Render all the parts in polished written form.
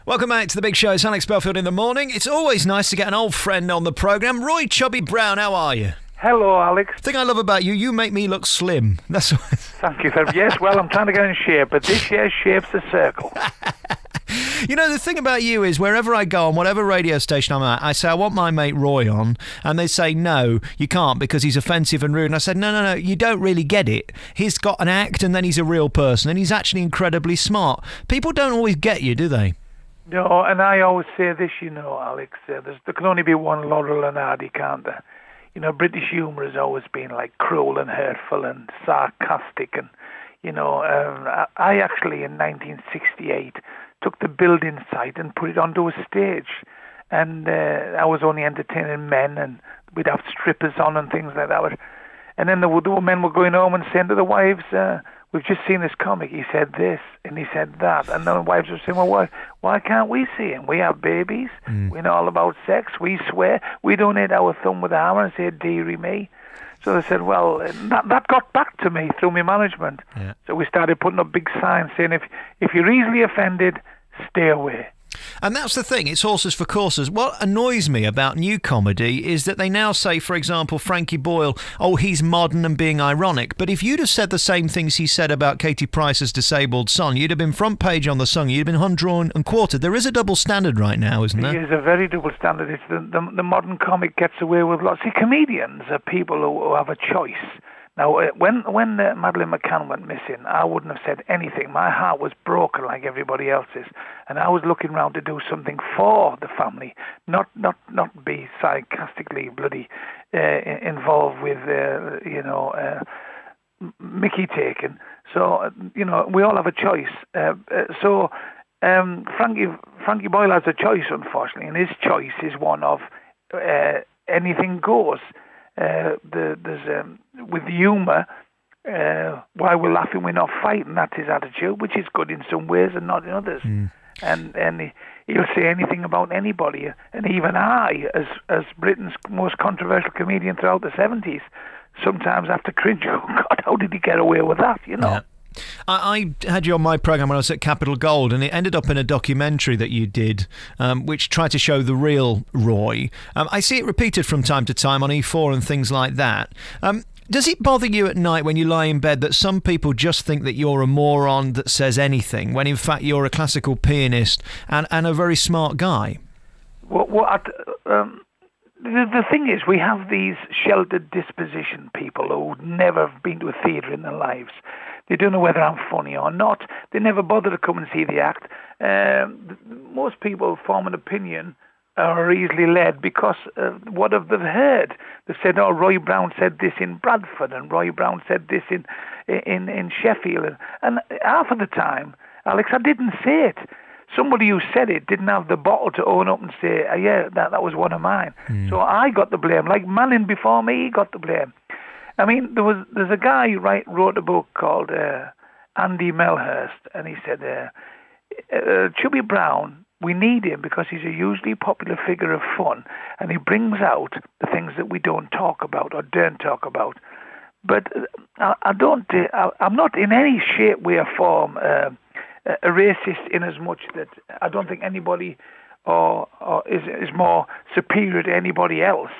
Welcome back to The Big Show. It's Alex Belfield in the morning. It's always nice to get an old friend on the programme. Roy Chubby Brown, how are you? Hello, Alex. The thing I love about you, you make me look slim. That's what... Thank you, sir. Yes, well, I'm trying to get in shape, but this year's shape's a circle. You know, the thing about you is wherever I go on whatever radio station I'm at, I say, I want my mate Roy on, and they say, no, you can't because he's offensive and rude. And I said, no, you don't really get it. He's got an act and then he's a real person, and he's actually incredibly smart. People don't always get you, do they? No, and I always say this, you know, Alex, there can only be one Laurel and Hardy, can't there? You know, British humour has always been like cruel and hurtful and sarcastic. And, you know, I actually in 1968 took the building site and put it onto a stage. And I was only entertaining men, and we'd have strippers on and things like that. And then the men were going home and saying to the wives, we've just seen this comic, he said this and he said that. And the wives were saying, well, why can't we see him? We have babies, we know all about sex, we swear, we don't hit our thumb with a hammer and say, dearie me. So they said, well, that got back to me through my management. Yeah. So we started putting up big signs saying, if you're easily offended, stay away. And that's the thing, it's horses for courses. What annoys me about new comedy is that they now say, for example, Frankie Boyle, oh, he's modern and being ironic. But if you'd have said the same things he said about Katie Price's disabled son, you'd have been front page on the Sun, you'd have been undrawn and quartered. There is a double standard right now, isn't there? There is a very double standard. It's the modern comic gets away with lots. See, comedians are people who have a choice. Now, when Madeleine McCann went missing, I wouldn't have said anything. My heart was broken like everybody else's, and I was looking round to do something for the family, not be sarcastically bloody involved with Mickey taken. So you know, we all have a choice. Frankie Boyle has a choice, unfortunately, and his choice is one of anything goes. With humour, why we're laughing, we're not fighting. That's his attitude, which is good in some ways and not in others. And he'll say anything about anybody. And even I, as Britain's most controversial comedian throughout the 70s, sometimes have to cringe. Oh God, how did he get away with that? You know. Yeah. I had you on my programme when I was at Capital Gold, and it ended up in a documentary that you did, which tried to show the real Roy. I see it repeated from time to time on E4 and things like that. Does it bother you at night when you lie in bed that some people just think that you're a moron that says anything, when in fact you're a classical pianist and a very smart guy? The thing is, we have these sheltered disposition people who never have been to a theatre in their lives. They don't know whether I'm funny or not. They never bother to come and see the act. Most people form an opinion or are easily led because what have they heard? They've said, oh, Roy Brown said this in Bradford and Roy Brown said this in Sheffield. And half of the time, Alex, I didn't say it. Somebody who said it didn't have the bottle to own up and say, yeah, that was one of mine. So I got the blame. Like Manning before me, he got the blame. I mean, there's a guy who wrote a book called Andy Melhurst, and he said, Chubby Brown, we need him because he's a hugely popular figure of fun, and he brings out the things that we don't talk about or don't talk about. But I'm not in any shape, way, or form a racist in as much that I don't think anybody or is more superior to anybody else.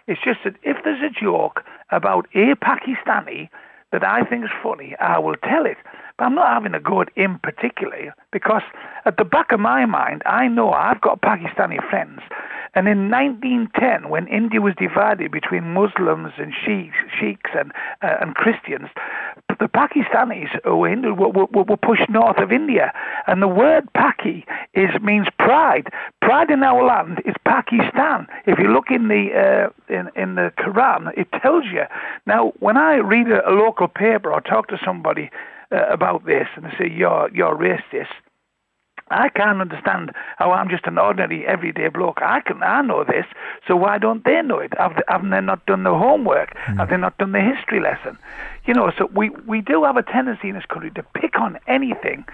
It's just that if there's a joke about a Pakistani that I think is funny, I will tell it. But I'm not having a go at him particularly because at the back of my mind, I know I've got Pakistani friends. And in 1910, when India was divided between Muslims and Sheikhs and Christians, the Pakistanis were pushed north of India. And the word Paki means pride. Pride in our land is Pakistan. If you look in the Quran, it tells you. Now, when I read a local paper or talk to somebody about this and they say, you're racist, I can't understand how I'm just an ordinary, everyday bloke. I know this, so why don't they know it? Haven't they not done the homework? Have they not done the history lesson? You know, so we do have a tendency in this country to pick on anything.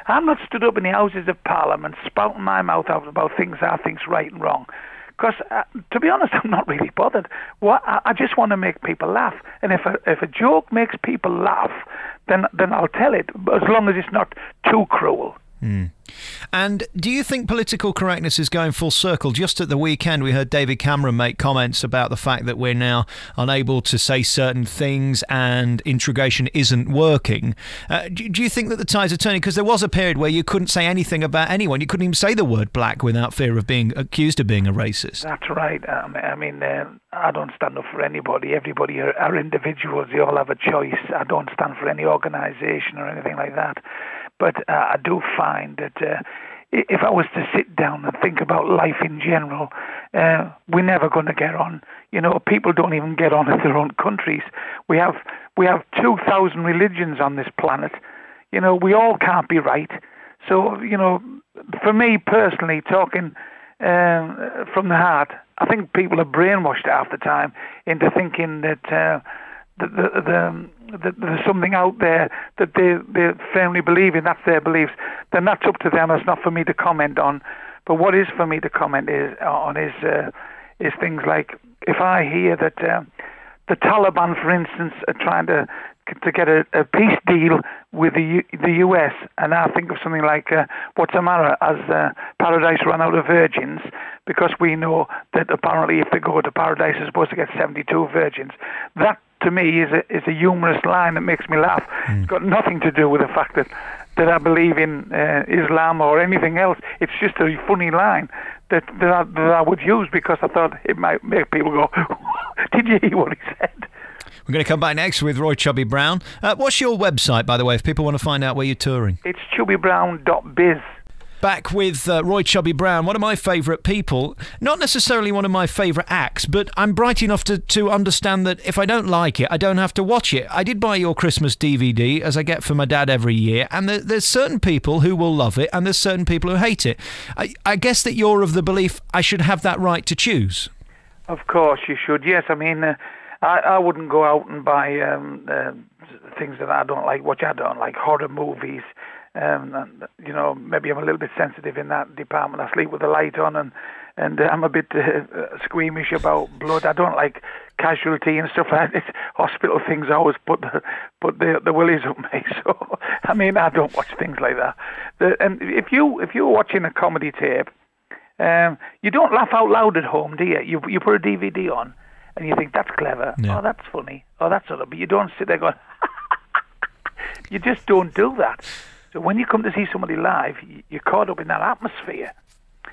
I'm not stood up in the Houses of Parliament spouting my mouth out about things I think's right and wrong. Because, to be honest, I'm not really bothered. I just want to make people laugh. And if a joke makes people laugh, then I'll tell it, as long as it's not too cruel. And do you think political correctness is going full circle? Just at the weekend, we heard David Cameron make comments about the fact that we're now unable to say certain things and integration isn't working. Do you think that the tides are turning? Because there was a period where you couldn't say anything about anyone. You couldn't even say the word black without fear of being accused of being a racist. That's right. I mean, I don't stand up for anybody. Everybody are individuals. They all have a choice. I don't stand for any organisation or anything like that. But I do find that if I was to sit down and think about life in general, we're never going to get on. You know, people don't even get on in their own countries. We have 2,000 religions on this planet. You know, we all can't be right. So, you know, for me personally, talking from the heart, I think people are brainwashed half the time into thinking that there's something out there that they firmly believe in. That's their beliefs. Then that's up to them. It's not for me to comment on. But what is for me to comment is things like, if I hear that the Taliban, for instance, are trying to get a peace deal with the US, and I think of something like what's the matter? Has paradise run out of virgins? Because we know that apparently if they go to paradise, they're supposed to get 72 virgins. That to me is a humorous line that makes me laugh. It's got nothing to do with the fact that I believe in Islam or anything else. It's just a funny line that I would use because I thought it might make people go, did you hear what he said? We're going to come back next with Roy Chubby Brown. What's your website, by the way, if people want to find out where you're touring? It's chubbybrown.biz. Back with Roy Chubby Brown, one of my favourite people. Not necessarily one of my favourite acts, but I'm bright enough to understand that if I don't like it, I don't have to watch it. I did buy your Christmas DVD, as I get for my dad every year, and there's certain people who will love it, and there's certain people who hate it. I guess that you're of the belief I should have that right to choose. Of course you should, yes. I mean, I wouldn't go out and buy things that I don't like, which I don't like, horror movies. And, you know, maybe I'm a little bit sensitive in that department. I sleep with the light on, and I'm a bit squeamish about blood. I don't like casualty and stuff like that. It's hospital things always put the willies up me. So, I mean, I don't watch things like that. And if you're watching a comedy tape, you don't laugh out loud at home, do you? You put a DVD on, and you think, that's clever. Yeah. Oh, that's funny. Oh, that's other. But you don't sit there going, you just don't do that. So when you come to see somebody live, you're caught up in that atmosphere.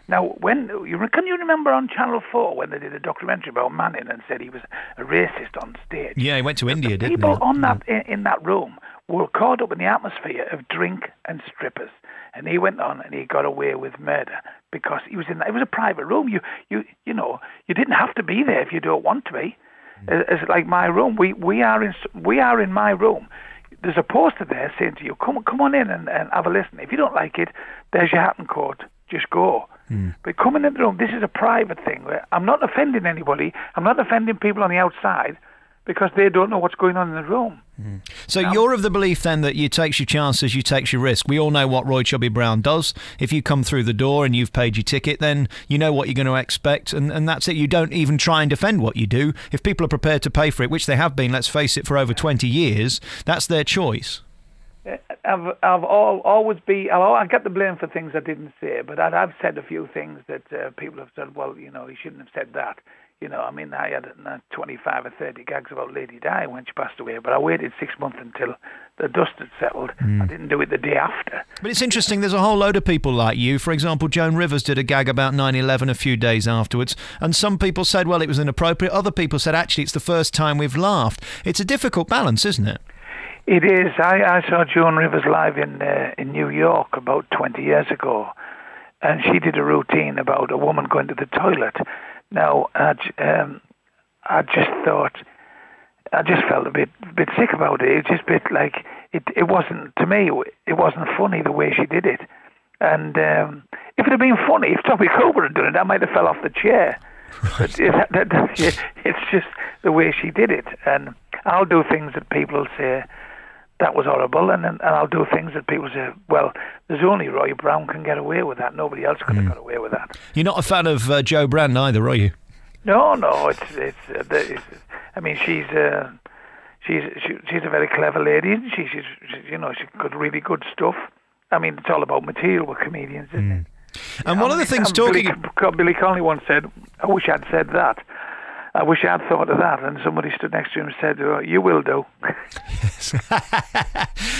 Now, can you remember on Channel 4 when they did a documentary about Manning and said he was a racist on stage? Yeah, he went to India, didn't he? People on that in that room were caught up in the atmosphere of drink and strippers, and he went on and he got away with murder because he was in. It was a private room. You know, you didn't have to be there if you don't want to be. It's like my room. We are in my room. There's a poster there saying to you, come on in and have a listen. If you don't like it, there's your hat and coat. Just go. But coming in the room, this is a private thing. Where I'm not offending anybody. I'm not offending people on the outside because they don't know what's going on in the room. So you're of the belief then that you takes your chances, you takes your risk. We all know what Roy Chubby Brown does. If you come through the door and you've paid your ticket, then you know what you're going to expect, and that's it. You don't even try and defend what you do. If people are prepared to pay for it, which they have been, let's face it, for over 20 years, that's their choice. I get the blame for things I didn't say, but I've said a few things that people have said, well, you know, you shouldn't have said that. You know, I mean, I had 25 or 30 gags about Lady Di when she passed away, but I waited 6 months until the dust had settled. I didn't do it the day after. But it's interesting, there's a whole load of people like you. For example, Joan Rivers did a gag about 9/11 a few days afterwards, and some people said, well, it was inappropriate. Other people said, actually, it's the first time we've laughed. It's a difficult balance, isn't it? It is. I saw Joan Rivers live in New York about 20 years ago, and she did a routine about a woman going to the toilet. Now, I just felt a bit sick about it. It was just a bit like, it wasn't, to me, it wasn't funny the way she did it. And if it had been funny, if Tommy Cooper had done it, I might have fell off the chair. Right. But it's just the way she did it. And I'll do things that people say, that was horrible, and I'll do things that people say, well, there's only Roy Brown can get away with that. Nobody else could have got away with that. You're not a fan of Joe Brand either, are you? No. It's I mean, she's a very clever lady, isn't she? She's got really good stuff. I mean, it's all about material with comedians, isn't it? And one of the things Billy Connolly once said, I wish I'd said that. I wish I'd thought of that. And somebody stood next to him and said, oh, you will do.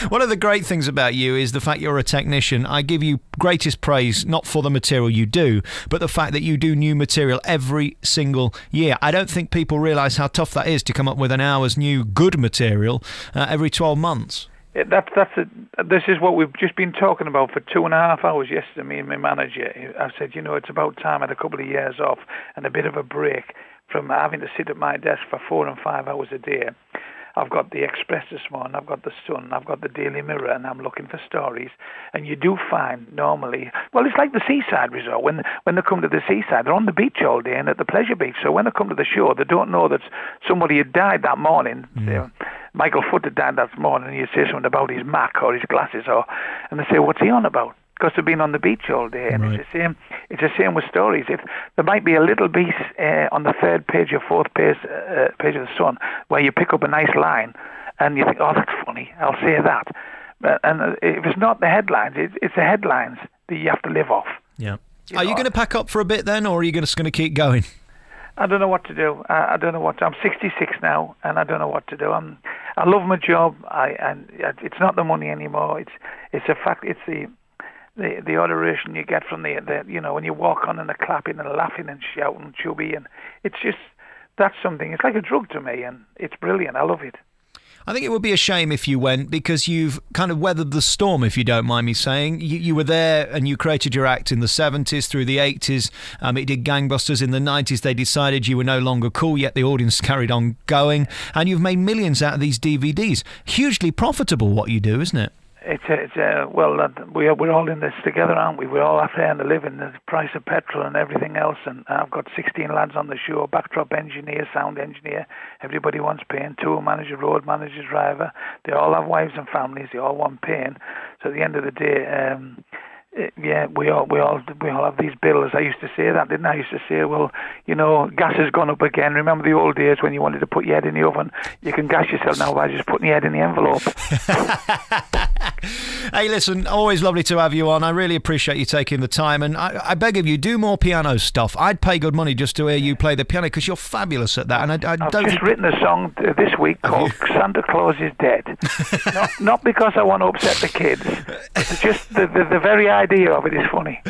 One of the great things about you is the fact you're a technician. I give you greatest praise, not for the material you do, but the fact that you do new material every single year. I don't think people realise how tough that is to come up with an hour's new good material every 12 months. This is what we've just been talking about for 2.5 hours yesterday, me and my manager. I said, it's about time I had a couple of years off and a bit of a break from having to sit at my desk for 4 and 5 hours a day. I've got the Express this morning, I've got the Sun, I've got the Daily Mirror, and I'm looking for stories. And you do find normally, well, it's like the seaside resort. When they come to the seaside, they're on the beach all day and at the pleasure beach. So when they come to the show, they don't know that somebody had died that morning. Say, Michael Foot had died that morning, and you say something about his Mac or his glasses, and they say, what's he on about? Because they've been on the beach all day, and It's the same with stories. If there might be a little piece on the 3rd page or 4th page of the Sun where you pick up a nice line, and you think, oh, that's funny, I'll say that. And if it's not the headlines, it's the headlines that you have to live off. Yeah. Are you going to pack up for a bit then, or are you just going to keep going? I don't know what to do. I don't know what. I'm 66 now, and I don't know what to do. I love my job. It's not the money anymore. It's a fact. It's the adoration you get from the when you walk on and they're clapping and laughing and shouting Chubby, and it's just, that's something. It's like a drug to me, and it's brilliant. I love it. I think it would be a shame if you went, because you've kind of weathered the storm, if you don't mind me saying. You were there and you created your act in the 70s, through the 80s. It did gangbusters in the 90s. They decided you were no longer cool, yet the audience carried on going. And you've made millions out of these DVDs. Hugely profitable what you do, isn't it? We're all in this together, aren't we? We all have to earn a living. The price of petrol and everything else, and I've got 16 lads on the show, backdrop engineer, sound engineer. Everybody wants paying. Tour manager, road manager, driver. They all have wives and families. They all want paying. So at the end of the day, we all have these bills. I used to say that, didn't I? I used to say, well, gas has gone up again. Remember the old days when you wanted to put your head in the oven? You can gas yourself now by just putting your head in the envelope. Hey, listen, always lovely to have you on. I really appreciate you taking the time, and I beg of you, do more piano stuff. I'd pay good money just to hear you play the piano, because you're fabulous at that. And I've just written a song this week called Santa Claus is Dead. not because I want to upset the kids. It's just the very idea of it is funny.